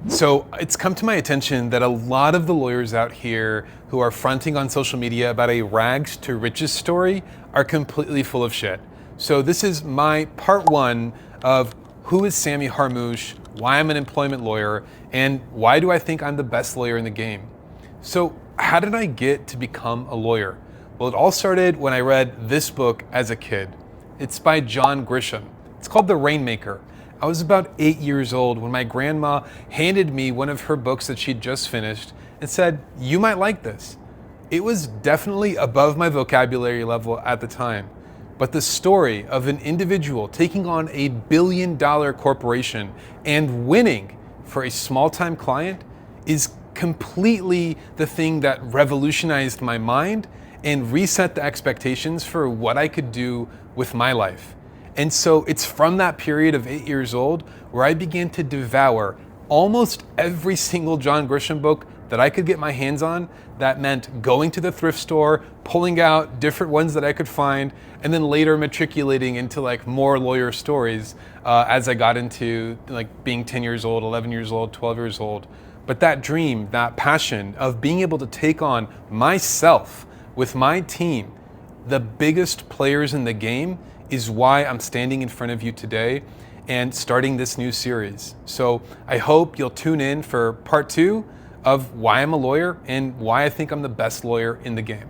So it's come to my attention that a lot of the lawyers out here who are fronting on social media about a rags to riches story are completely full of shit. So this is my part one of who is Samy Harmoush, why I'm an employment lawyer, and why do I think I'm the best lawyer in the game. So how did I get to become a lawyer? Well, it all started when I read this book as a kid. It's by John Grisham. It's called The Rainmaker. I was about 8 years old when my grandma handed me one of her books that she'd just finished and said, "You might like this." It was definitely above my vocabulary level at the time, but the story of an individual taking on a billion-dollar corporation and winning for a small-time client is completely the thing that revolutionized my mind and reset the expectations for what I could do with my life. And so it's from that period of 8 years old where I began to devour almost every single John Grisham book that I could get my hands on. That meant going to the thrift store, pulling out different ones that I could find, and then later matriculating into like more lawyer stories as I got into like being 10 years old, 11 years old, 12 years old. But that dream, that passion of being able to take on myself with my team, the biggest players in the game, is why I'm standing in front of you today and starting this new series. So I hope you'll tune in for part two of why I'm a lawyer and why I think I'm the best lawyer in the game.